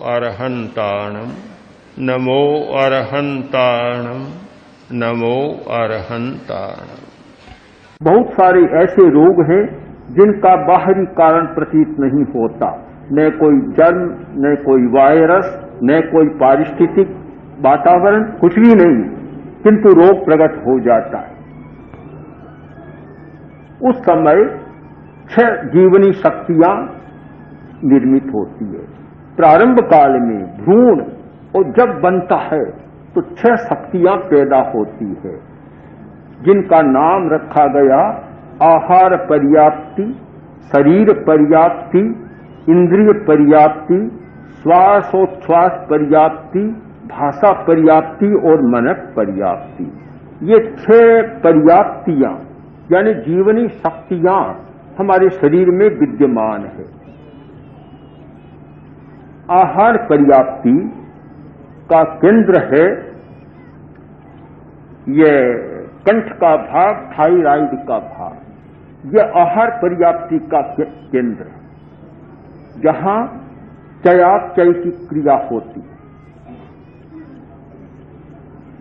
अरहंताणम नमो अरहंताणम नमो अरहंताणम। बहुत सारे ऐसे रोग हैं जिनका बाहरी कारण प्रतीत नहीं होता, न कोई जन्म, न कोई वायरस, न कोई पारिस्थितिक वातावरण, कुछ भी नहीं, किंतु रोग प्रकट हो जाता है। उस समय 6 जीवनी शक्तियां निर्मित होती है। प्रारंभ काल में भ्रूण और जब बनता है तो 6 शक्तियां पैदा होती है, जिनका नाम रखा गया आहार पर्याप्ति, शरीर पर्याप्ति, इंद्रिय पर्याप्ति, श्वासोच्छ्वास पर्याप्ति, भाषा पर्याप्ति और मनक पर्याप्ति। ये 6 पर्याप्तियां यानी जीवनी शक्तियां हमारे शरीर में विद्यमान है। आहार पर्याप्ति का केंद्र है यह कंठ का भाग, थायराइड का भाग। यह आहार पर्याप्ति का केंद्र है, जहां चयापचय की क्रिया होती है।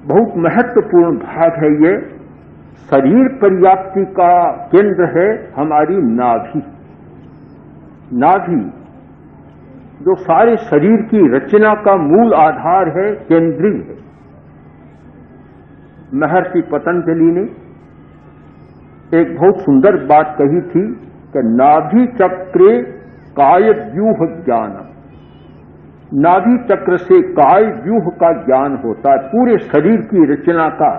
बहुत महत्वपूर्ण भाग है ये। शरीर पर्याप्ति का केंद्र है हमारी नाभि। नाभि जो सारे शरीर की रचना का मूल आधार है, केंद्रीय है। महर्षि पतंजलि ने एक बहुत सुंदर बात कही थी कि नाभि चक्रे काय व्यूह ज्ञानम। नाभि चक्र से काय व्यूह का ज्ञान होता है। पूरे शरीर की रचना का,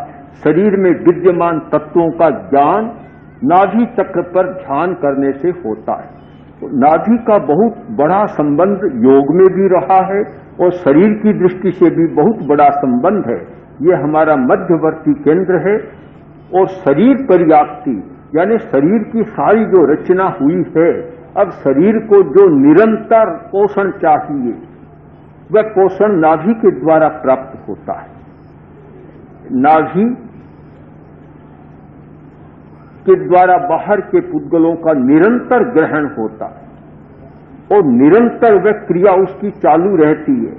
शरीर में विद्यमान तत्वों का ज्ञान नाभि चक्र पर ध्यान करने से होता है। तो नाभि का बहुत बड़ा संबंध योग में भी रहा है और शरीर की दृष्टि से भी बहुत बड़ा संबंध है। ये हमारा मध्यवर्ती केंद्र है। और शरीर पर्याप्ति यानी शरीर की सारी जो रचना हुई है, अब शरीर को जो निरंतर पोषण चाहिए वह पोषण नाभि के द्वारा प्राप्त होता है। नाभि के द्वारा बाहर के पुद्गलों का निरंतर ग्रहण होता है और निरंतर वह क्रिया उसकी चालू रहती है।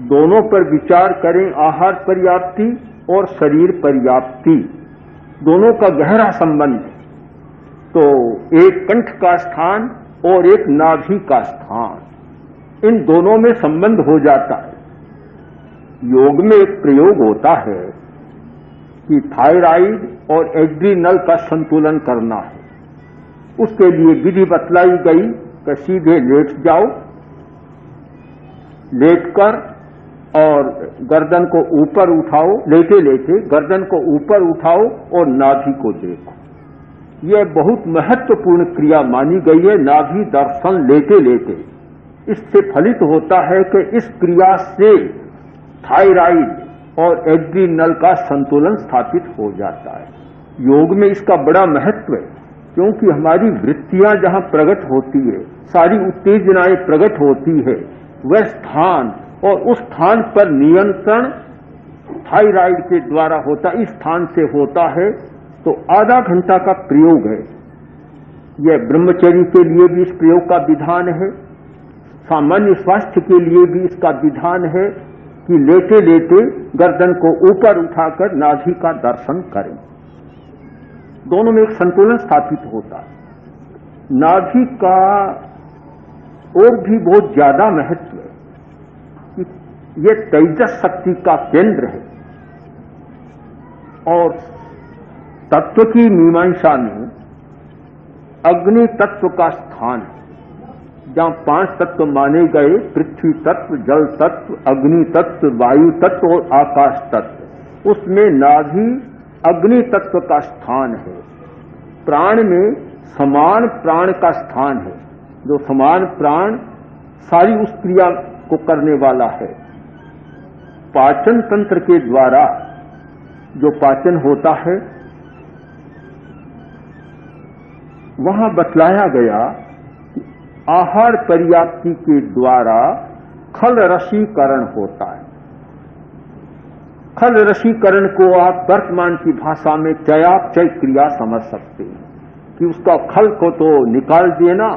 दोनों पर विचार करें, आहार पर्याप्ति और शरीर पर्याप्ति, दोनों का गहरा संबंध है। तो एक कंठ का स्थान और एक नाभि का स्थान, इन दोनों में संबंध हो जाता है। योग में एक प्रयोग होता है कि थायराइड और एड्रीनल का संतुलन करना है। उसके लिए विधि बतलाई गई कि सीधे लेट जाओ, लेटकर और गर्दन को ऊपर उठाओ, लेटे लेटे गर्दन को ऊपर उठाओ और नाभि को देखो। यह बहुत महत्वपूर्ण क्रिया मानी गई है, नाभि दर्शन लेटे लेटे। इससे फलित होता है कि इस क्रिया से थायराइड और एड्रीनल का संतुलन स्थापित हो जाता है। योग में इसका बड़ा महत्व है, क्योंकि हमारी वृत्तियां जहां प्रकट होती है, सारी उत्तेजनाएं प्रकट होती है, वह स्थान और उस स्थान पर नियंत्रण थायराइड के द्वारा होता, इस स्थान से होता है। तो आधा घंटा का प्रयोग है। यह ब्रह्मचर्य के लिए भी इस प्रयोग का विधान है, सामान्य स्वास्थ्य के लिए भी इसका विधान है कि लेटे लेटे गर्दन को ऊपर उठाकर नाभि का दर्शन करें। दोनों में एक संतुलन स्थापित होता है। नाभि का और भी बहुत ज्यादा महत्व है कि यह तेजस शक्ति का केंद्र है और तत्व की मीमांसा में अग्नि तत्व का स्थान है। जहां 5 तत्व माने गए, पृथ्वी तत्व, जल तत्व, अग्नि तत्व, वायु तत्व और आकाश तत्व, उसमें नाभि अग्नि तत्व का स्थान है। प्राण में समान प्राण का स्थान है, जो समान प्राण सारी उस क्रिया को करने वाला है। पाचन तंत्र के द्वारा जो पाचन होता है, वहां बतलाया गया कि आहार पर्याप्ति के द्वारा खल रसीकरण होता है। खल रसीकरण को आप वर्तमान की भाषा में चयापचय क्रिया समझ सकते हैं कि उसका खल को तो निकाल देना,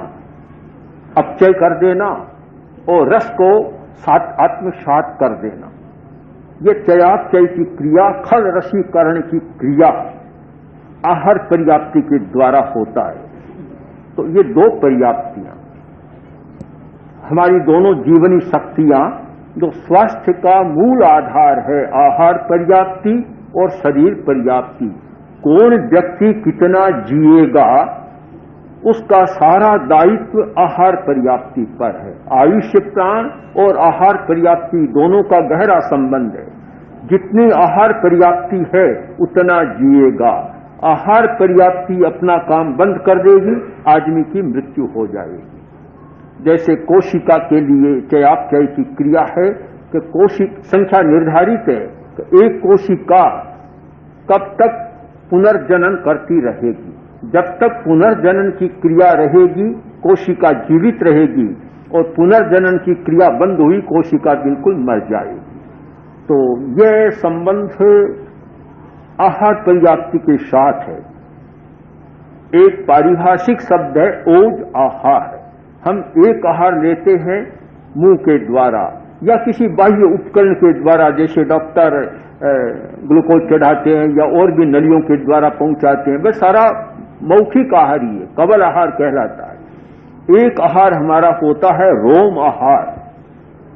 अपचय कर देना, और रस को आत्मसात कर देना। ये चयापचय की क्रिया, खल रसीकरण की क्रिया आहार पर्याप्ति के द्वारा होता है। तो ये दो पर्याप्तियां, हमारी दोनों जीवनी शक्तियां, जो स्वास्थ्य का मूल आधार है, आहार पर्याप्ति और शरीर पर्याप्ति। कौन व्यक्ति कितना जिएगा उसका सारा दायित्व आहार पर्याप्ति पर है। आयुष्य प्राण और आहार पर्याप्ति दोनों का गहरा संबंध है। जितनी आहार पर्याप्ति है उतना जिएगा। आहार पर्याप्ति अपना काम बंद कर देगी, आदमी की मृत्यु हो जाएगी। जैसे कोशिका के लिए चयापचय की क्रिया है कि कोशिक संख्या निर्धारित है कि एक कोशिका कब तक पुनर्जनन करती रहेगी। जब तक पुनर्जनन की क्रिया रहेगी कोशिका जीवित रहेगी, और पुनर्जनन की क्रिया बंद हुई कोशिका बिल्कुल मर जाएगी। तो यह संबंध आहार पर्याप्ति के साथ है। एक पारिभाषिक शब्द है ओज आहार। हम एक आहार लेते हैं मुंह के द्वारा या किसी बाह्य उपकरण के द्वारा, जैसे डॉक्टर ग्लूकोज चढ़ाते हैं या और भी नलियों के द्वारा पहुंचाते हैं, वह सारा मौखिक आहार ही है, कवल आहार कहलाता है। एक आहार हमारा होता है रोम आहार,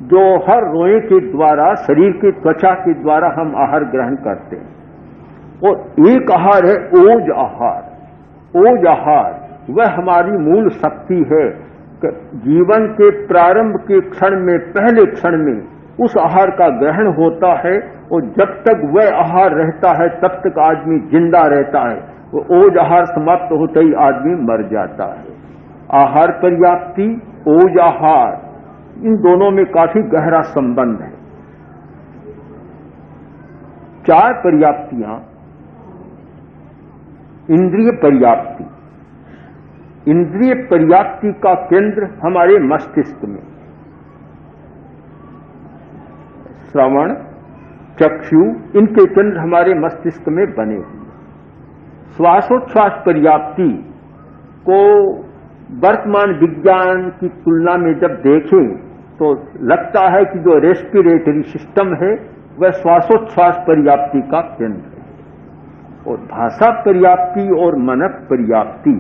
जो हर रोए के द्वारा, शरीर की त्वचा के द्वारा हम आहार ग्रहण करते हैं। और एक आहार है ओज आहार। ओज आहार वह हमारी मूल शक्ति है कि जीवन के प्रारंभ के क्षण में, पहले क्षण में उस आहार का ग्रहण होता है, और जब तक वह आहार रहता है तब तक आदमी जिंदा रहता है। वो ओज आहार समाप्त होते ही आदमी मर जाता है। आहार पर्याप्ति, ओज आहार, इन दोनों में काफी गहरा संबंध है। चार पर्याप्तियां। इंद्रिय पर्याप्ति। इंद्रिय पर्याप्ति का केंद्र हमारे मस्तिष्क में, श्रवण, चक्षु, इनके केंद्र हमारे मस्तिष्क में बने हुए। श्वासोच्छ्वास पर्याप्ति को वर्तमान विज्ञान की तुलना में जब देखें तो लगता है कि जो रेस्पिरेटरी सिस्टम है वह श्वासोच्छ्वास पर्याप्ति का केंद्र है। और भाषा पर्याप्ति और मनक पर्याप्ति,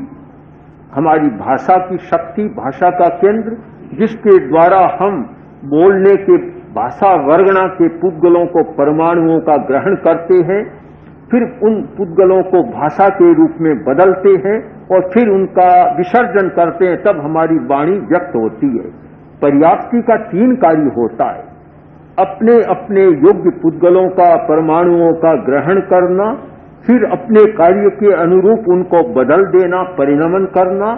हमारी भाषा की शक्ति, भाषा का केंद्र, जिसके द्वारा हम बोलने के भाषा वर्गणा के पुद्गलों को, परमाणुओं का ग्रहण करते हैं, फिर उन पुद्गलों को भाषा के रूप में बदलते हैं और फिर उनका विसर्जन करते हैं, तब हमारी वाणी व्यक्त होती है। पर्याप्ति का तीन कार्य होता है: अपने अपने योग्य पुद्गलों का, परमाणुओं का ग्रहण करना, फिर अपने कार्य के अनुरूप उनको बदल देना, परिणमन करना,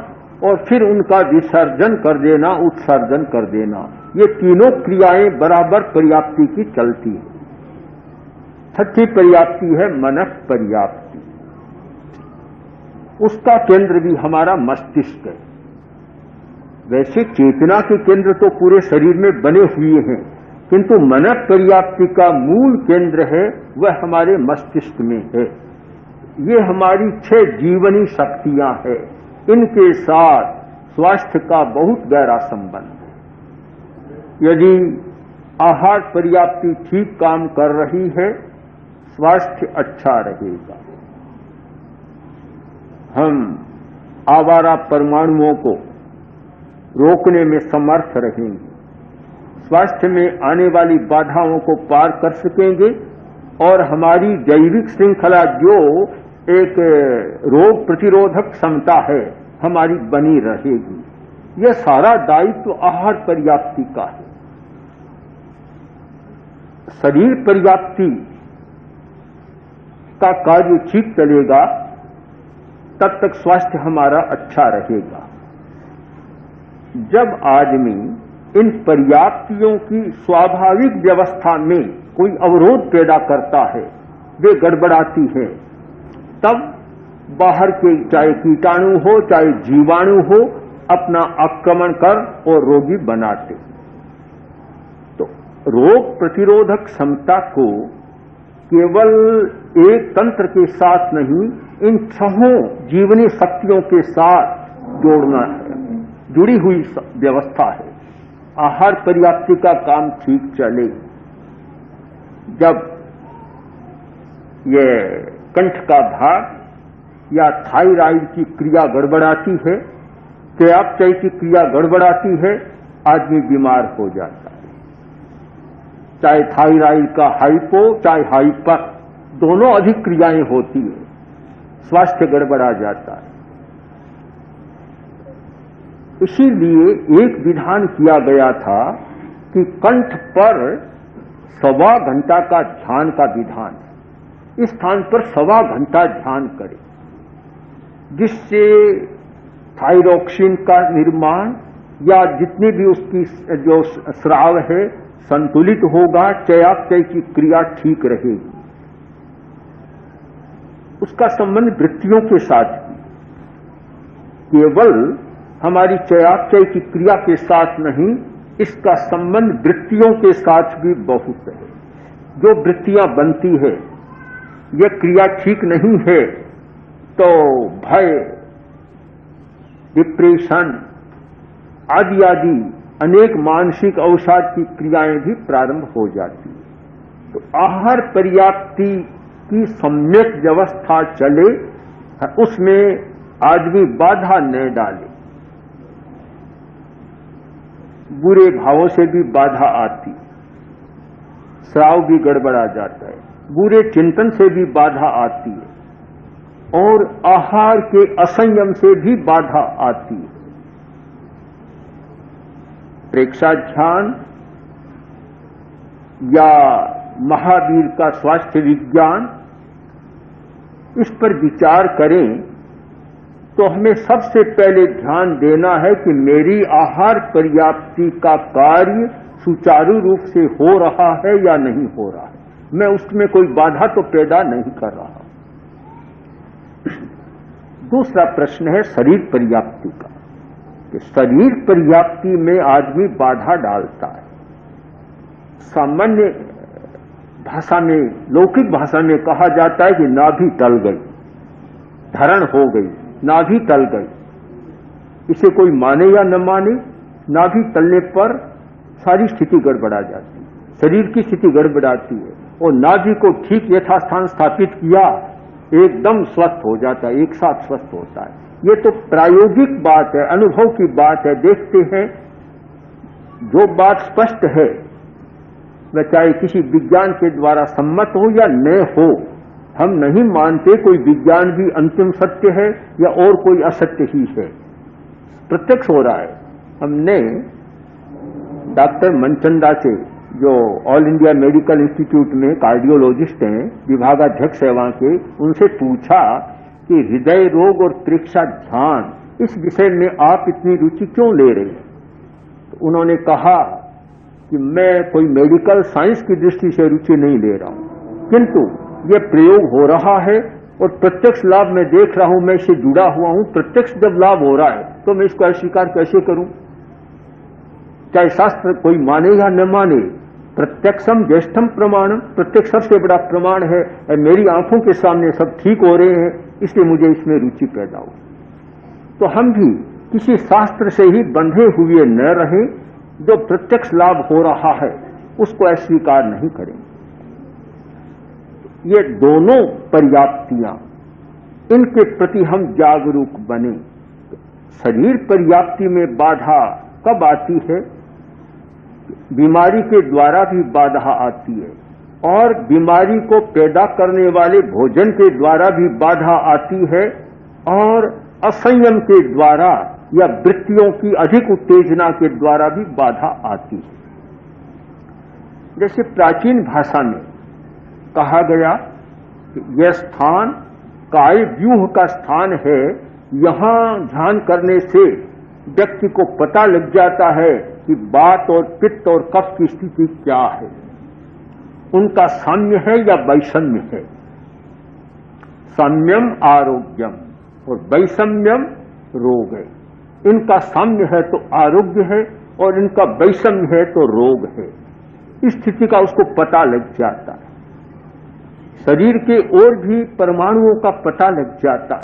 और फिर उनका विसर्जन कर देना, उत्सर्जन कर देना। ये तीनों क्रियाएं बराबर पर्याप्ति की चलती है। छठी पर्याप्ति है मनक पर्याप्ति। उसका केंद्र भी हमारा मस्तिष्क है। वैसे चेतना के केंद्र तो पूरे शरीर में बने हुए हैं, किंतु मनक पर्याप्ति का मूल केंद्र है वह हमारे मस्तिष्क में है। ये हमारी 6 जीवनी शक्तियां हैं। इनके साथ स्वास्थ्य का बहुत गहरा संबंध है। यदि आहार पर्याप्ति ठीक काम कर रही है, स्वास्थ्य अच्छा रहेगा। हम आवारा परमाणुओं को रोकने में समर्थ रहेंगे, स्वास्थ्य में आने वाली बाधाओं को पार कर सकेंगे, और हमारी जैविक श्रृंखला जो एक रोग प्रतिरोधक क्षमता है हमारी बनी रहेगी। यह सारा दायित्व आहार पर्याप्ति का है। शरीर पर्याप्ति का कार्य ठीक चलेगा तब तक स्वास्थ्य हमारा अच्छा रहेगा। जब आदमी इन पर्याप्तियों की स्वाभाविक व्यवस्था में कोई अवरोध पैदा करता है, वे गड़बड़ाती है, तब बाहर के चाहे कीटाणु हो चाहे जीवाणु हो अपना आक्रमण कर और रोगी बनाते। तो रोग प्रतिरोधक क्षमता को केवल एक तंत्र के साथ नहीं, इन 6 जीवनी शक्तियों के साथ जोड़ना है, जुड़ी हुई व्यवस्था है। आहार पर्याप्ति का काम ठीक चले, जब ये कंठ का भाग या थायराइड की क्रिया गड़बड़ाती है, चयापचय की क्रिया गड़बड़ाती है, आदमी बीमार हो जाता है। चाहे थायराइड का हाइपो चाहे हाइपर, दोनों अधिक क्रियाएं होती है, स्वास्थ्य गड़बड़ा जाता है। इसीलिए एक विधान किया गया था कि कंठ पर 1.25 घंटा का ध्यान का विधान, इस स्थान पर 1.25 घंटा ध्यान करें, जिससे थायरोक्सिन का निर्माण या जितनी भी उसकी जो स्राव है संतुलित होगा, चयापचय की क्रिया ठीक रहेगी। उसका संबंध वृत्तियों के साथ भी, केवल हमारी चयापचय की क्रिया के साथ नहीं, इसका संबंध वृत्तियों के साथ भी बहुत है। जो वृत्तियां बनती है, यह क्रिया ठीक नहीं है तो भय, डिप्रेशन आदि आदि अनेक मानसिक अवसाद की क्रियाएं भी प्रारंभ हो जाती है। तो आहार पर्याप्ति की सम्यक व्यवस्था चले, उसमें आदमी बाधा न डाले। बुरे भावों से भी बाधा आती, स्राव भी गड़बड़ा जाता है, बुरे चिंतन से भी बाधा आती है, और आहार के असंयम से भी बाधा आती है। प्रेक्षा ध्यान या महावीर का स्वास्थ्य विज्ञान, इस पर विचार करें तो हमें सबसे पहले ध्यान देना है कि मेरी आहार पर्याप्ति का कार्य सुचारू रूप से हो रहा है या नहीं हो रहा है, मैं उसमें कोई बाधा तो पैदा नहीं कर रहा। दूसरा प्रश्न है शरीर पर्याप्ति का, कि शरीर पर्याप्ति में आदमी बाधा डालता है। सामान्य भाषा में, लौकिक भाषा में कहा जाता है कि नाभि टल गई, धरण हो गई, नाभि टल गई। इसे कोई माने या न माने, नाभि टलने पर सारी स्थिति गड़बड़ा जाती है, शरीर की स्थिति गड़बड़ाती है, और नाभि को ठीक यथास्थान स्थापित किया, एकदम स्वस्थ हो जाता है, एक साथ स्वस्थ होता है। ये तो प्रायोगिक बात है, अनुभव की बात है। देखते हैं, जो बात स्पष्ट है वह चाहे किसी विज्ञान के द्वारा सम्मत हो या न हो, हम नहीं मानते कोई विज्ञान भी अंतिम सत्य है या और कोई असत्य ही है, प्रत्यक्ष हो रहा है। हमने डॉक्टर मनचंदा से, जो ऑल इंडिया मेडिकल इंस्टीट्यूट में कार्डियोलॉजिस्ट हैं, विभागाध्यक्ष हैं वहां के, उनसे पूछा कि हृदय रोग और प्रेक्षा ध्यान, इस विषय में आप इतनी रुचि क्यों ले रहे हैं? तो उन्होंने कहा कि मैं कोई मेडिकल साइंस की दृष्टि से रुचि नहीं ले रहा हूं, किंतु ये प्रयोग हो रहा है और प्रत्यक्ष लाभ मैं देख रहा हूं, मैं इससे जुड़ा हुआ हूं। प्रत्यक्ष जब लाभ हो रहा है तो मैं इसको अस्वीकार कैसे करूं? चाहे शास्त्र कोई माने या न माने, प्रत्यक्षम ज्येष्ठम प्रमाणम, प्रत्यक्ष सबसे बड़ा प्रमाण है। मेरी आंखों के सामने सब ठीक हो रहे हैं, इसलिए मुझे इसमें रुचि पैदा हो। तो हम भी किसी शास्त्र से ही बंधे हुए न रहें, जो प्रत्यक्ष लाभ हो रहा है उसको अस्वीकार नहीं करें। ये दोनों पर्याप्तियां, इनके प्रति हम जागरूक बने। शरीर पर्याप्ति में बाधा कब आती है? बीमारी के द्वारा भी बाधा आती है, और बीमारी को पैदा करने वाले भोजन के द्वारा भी बाधा आती है, और असंयम के द्वारा या वृत्तियों की अधिक उत्तेजना के द्वारा भी बाधा आती है। जैसे प्राचीन भाषा में कहा गया कि यह स्थान काय व्यूह का स्थान है, यहां ध्यान करने से व्यक्ति को पता लग जाता है कि वात और पित्त और कफ की स्थिति क्या है, उनका साम्य है या वैषम्य है। साम्यम आरोग्यम और वैषम्यम रोग है। इनका साम्य है तो आरोग्य है, और इनका वैषम्य है तो रोग है। इस स्थिति का उसको पता लग जाता है। शरीर के और भी परमाणुओं का पता लग जाता है।